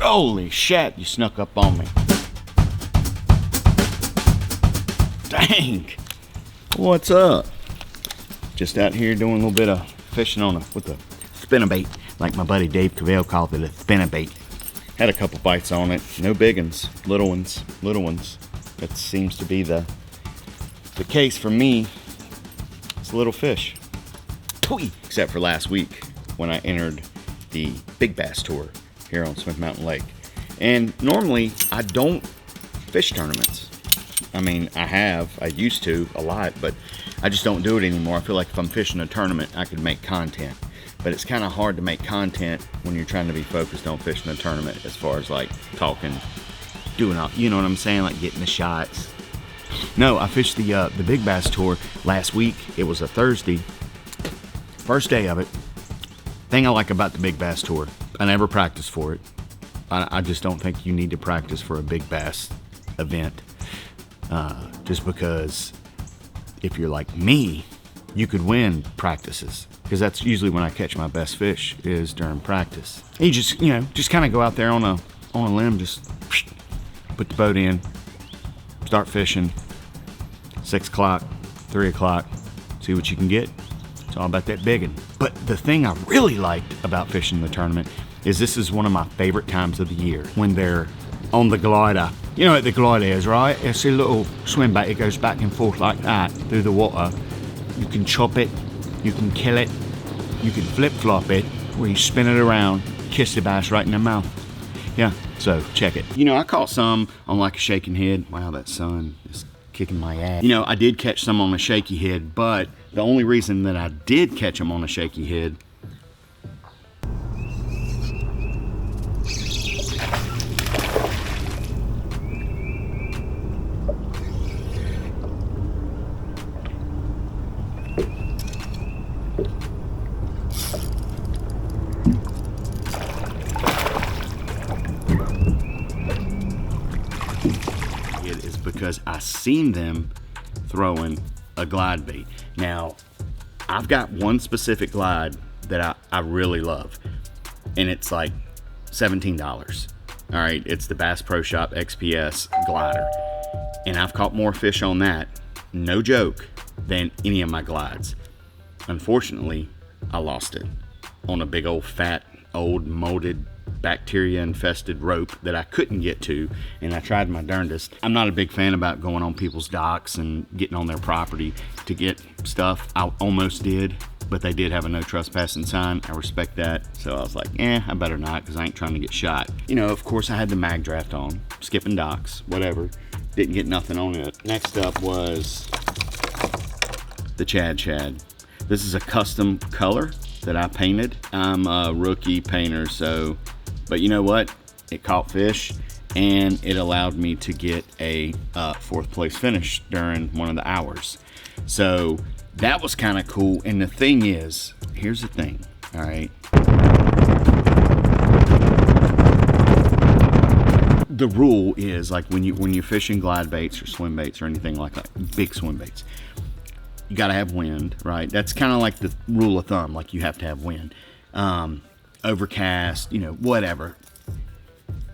Holy shit, you snuck up on me. Dang. What's up? Just out here doing a little bit of fishing with a spinnerbait, like my buddy Dave Cavell called it, a spinnerbait. Had a couple bites on it. No big ones, little ones. That seems to be the case for me. It's a little fish. Twee! Except for last week when I entered the Big Bass Tour here on Smith Mountain Lake. And normally I don't fish tournaments. I mean, I used to a lot, but I just don't do it anymore. I feel like if I'm fishing a tournament, I could make content. But it's kind of hard to make content when you're trying to be focused on fishing a tournament, as far as like talking, doing all, you know what I'm saying, like getting the shots. No, I fished the Big Bass Tour last week. It was a Thursday, first day of it. Thing I like about the Big Bass Tour, I never practiced for it. I just don't think you need to practice for a big bass event. Just because if you're like me, you could win practices, because that's usually when I catch my best fish, is during practice. And you just kind of go out there on a limb, just put the boat in, start fishing, 6 o'clock, 3 o'clock, see what you can get. It's all about that biggin'. But the thing I really liked about fishing the tournament is this is one of my favorite times of the year, when they're on the glider. You know what the glider is, right? It's a little swim bait. It goes back and forth like that through the water. You can chop it, you can kill it, you can flip-flop it, where you spin it around, kiss the bass right in the mouth. Yeah, so check it. You know, I caught some on like a shaking head. Wow, that sun is kicking my ass. You know, I did catch some on a shaky head, but the only reason that I did catch them on a shaky head is because I seen them throwing a glide bait. Now, I've got one specific glide that I really love, and it's like $17. All right, it's the Bass Pro Shop XPS glider, and I've caught more fish on that, no joke, than any of my glides. Unfortunately, I lost it on a big old fat, old molded, bacteria infested rope that I couldn't get to, and I tried my darndest. I'm not a big fan about going on people's docks and getting on their property to get stuff. I almost did, but they did have a no trespassing sign. I respect that, so I was like, I better not, because I ain't trying to get shot. You know, of course I had the mag draft on, skipping docks, whatever. Didn't get nothing on it. Next up was the Chad. This is a custom color that I painted. I'm a rookie painter, so, but you know what? It caught fish, and it allowed me to get a 4th place finish during one of the hours. So that was kind of cool. And the thing is, here's the thing, all right? The rule is, like, when you're fishing glide baits or swim baits or anything like that, big swim baits, you got to have wind, right? That's kind of like the rule of thumb, like you have to have wind. Overcast, you know, whatever.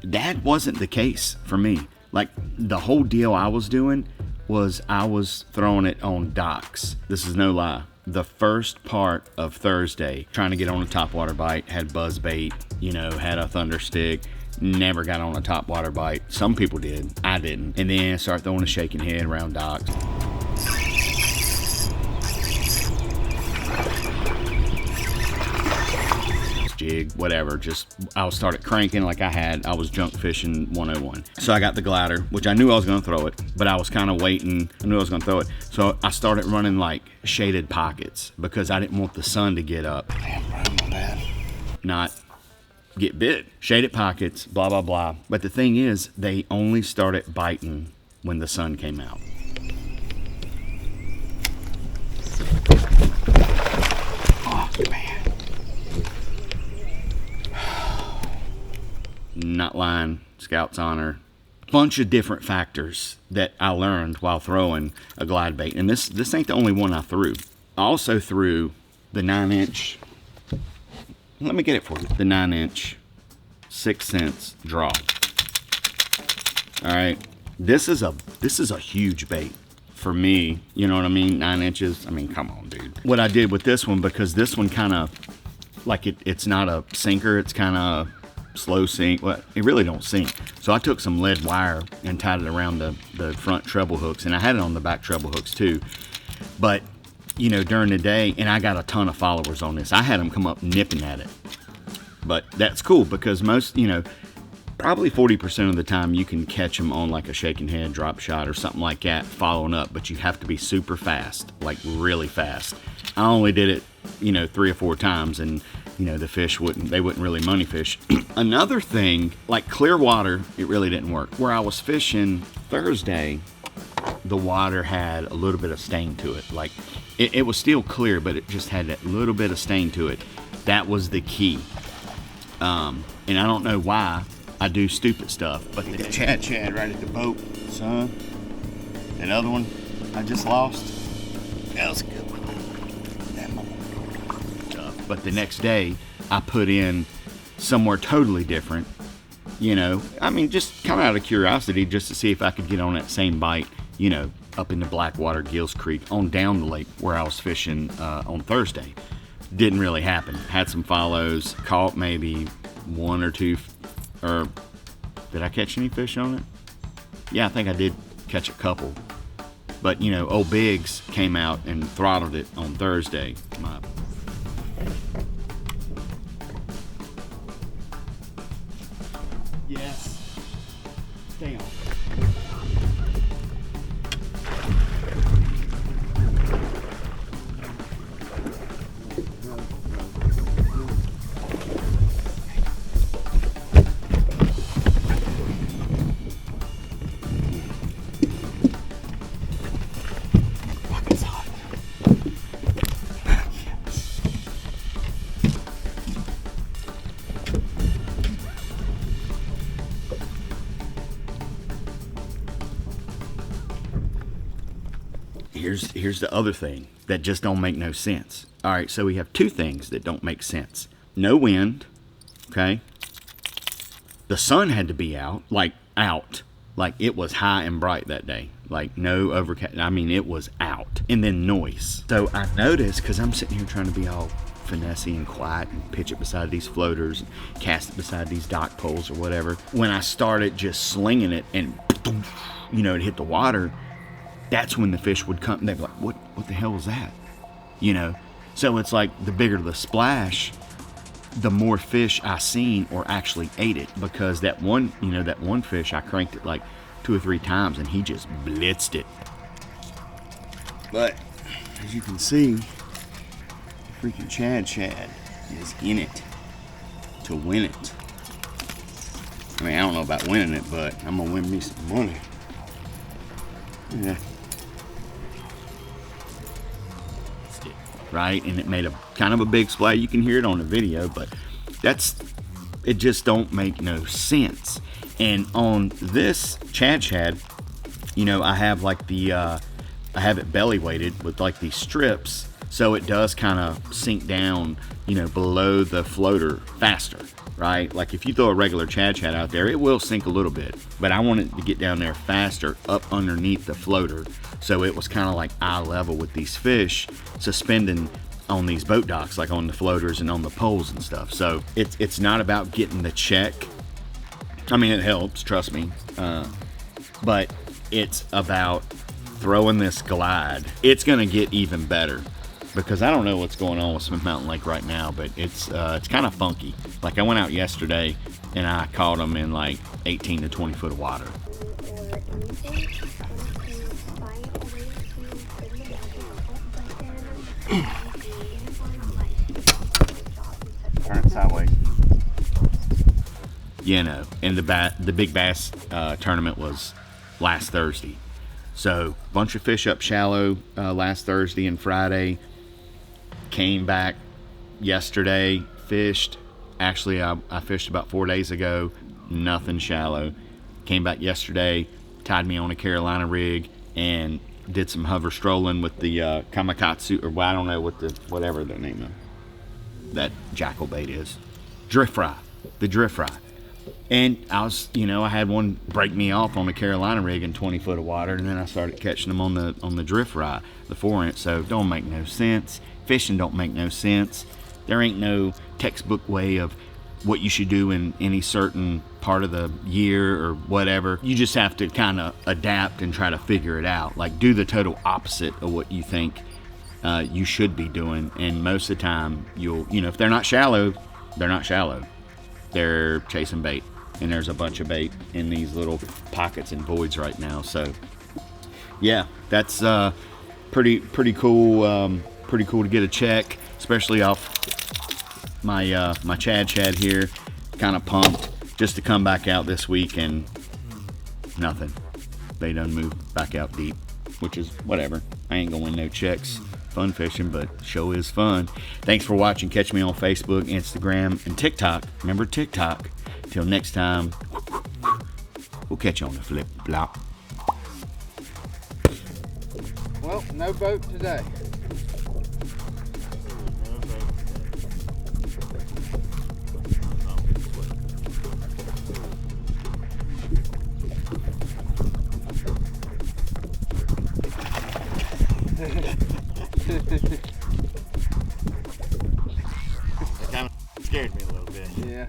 That wasn't the case for me. Like, the whole deal I was doing was I was throwing it on docks. This is no lie. The first part of Thursday, trying to get on a topwater bite, had buzz bait, you know, had a thunder stick, never got on a topwater bite. Some people did, I didn't. And then I started throwing a shaking head around docks. Jig, whatever, just I started cranking like I was junk fishing 101. So I got the glider, which I knew I was going to throw it, but I was kind of waiting. I knew I was going to throw it, so I started running like shaded pockets because I didn't want the sun to get up. Damn, right, my bad. Not get bit. Shaded pockets, blah blah blah. But the thing is, they only started biting when the sun came out. Oh man. Not lying, Scout's honor. Bunch of different factors that I learned while throwing a glide bait. And this ain't the only one I threw. I also threw the 9-inch, let me get it for you, the 9-inch 6 cents draw. All right, this is a huge bait for me. You know what I mean? 9 inches. I mean, come on, dude. What I did with this one, because this one kind of like it's not a sinker. It's kind of slow sink. Well, it really don't sink. So I took some lead wire and tied it around the front treble hooks, and I had it on the back treble hooks too. But you know, during the day, and I got a ton of followers on this. I had them come up nipping at it. But that's cool because most, you know, probably 40% of the time you can catch them on like a shaking head drop shot or something like that following up, but you have to be super fast, like really fast. I only did it, you know, 3 or 4 times, and you know, the fish wouldn't really money fish. Another thing, like clear water, it really didn't work. Where I was fishing Thursday, the water had a little bit of stain to it. Like it was still clear, but it just had that little bit of stain to it. That was the key. And I don't know why I do stupid stuff, but the Chad right at the boat, son. That other one I just lost, that was a good one. But the next day, I put in somewhere totally different. You know, I mean, just kind of out of curiosity, just to see if I could get on that same bite, you know, up in the Blackwater, Gills Creek, on down the lake where I was fishing on Thursday. Didn't really happen. Had some follows, caught maybe 1 or 2, or did I catch any fish on it? Yeah, I think I did catch a couple. But, you know, old Biggs came out and throttled it on Thursday. Yes. Stay on. Here's the other thing that just don't make no sense. All right, so we have 2 things that don't make sense. No wind, okay? The sun had to be out, like it was high and bright that day. Like no overcast, I mean, it was out. And then noise. So I noticed, because I'm sitting here trying to be all finessey and quiet and pitch it beside these floaters, and cast it beside these dock poles or whatever. When I started just slinging it and, you know, it hit the water, that's when the fish would come. They'd be like, what the hell was that? You know? So it's like the bigger the splash, the more fish I seen or actually ate it. Because that one, you know, that one fish, I cranked it like 2 or 3 times and he just blitzed it. But as you can see, freaking Chad is in it to win it. I mean, I don't know about winning it, but I'm gonna win me some money. Yeah. Right, and it made a kind of a big splash. You can hear it on the video, but it just don't make no sense. And on this Chad, you know, I have like I have it belly weighted with like these strips, so it does kind of sink down, you know, below the floater faster, right? Like if you throw a regular Chad out there, it will sink a little bit, but I want it to get down there faster up underneath the floater. So it was kind of like eye level with these fish suspending on these boat docks, like on the floaters and on the poles and stuff. So it's not about getting the check. I mean, it helps, trust me. But it's about throwing this glide. It's gonna get even better, because I don't know what's going on with Smith Mountain Lake right now, but it's kind of funky. Like I went out yesterday and I caught them in like 18 to 20 foot of water. Turn it sideways. You know, and the big bass tournament was last Thursday. So bunch of fish up shallow last Thursday and Friday. Came back yesterday, fished. Actually, I fished about 4 days ago. Nothing shallow. Came back yesterday, tied me on a Carolina rig, and did some hover strolling with the Kamakatsu, or well, I don't know what whatever the name of that jackal bait is. Drift fry. The drift fry. And I was, you know, I had one break me off on the Carolina rig in 20 foot of water, and then I started catching them on the drift rod, the 4-inch. So it don't make no sense. Fishing don't make no sense. There ain't no textbook way of what you should do in any certain part of the year or whatever. You just have to kind of adapt and try to figure it out. Like, do the total opposite of what you think you should be doing. And most of the time, you know, if they're not shallow, they're not shallow. They're chasing bait. And there's a bunch of bait in these little pockets and voids right now. So yeah, that's pretty cool. Pretty cool to get a check, especially off my my Chad here. Kind of pumped just to come back out this week and nothing. They done moved back out deep, which is whatever. I ain't gonna win no checks. Fun fishing, but show is fun. Thanks for watching. Catch me on Facebook, Instagram, and TikTok. Remember TikTok. Till next time, we'll catch you on the flip flop. Well, no boat today. It kind of scared me a little bit. Yeah.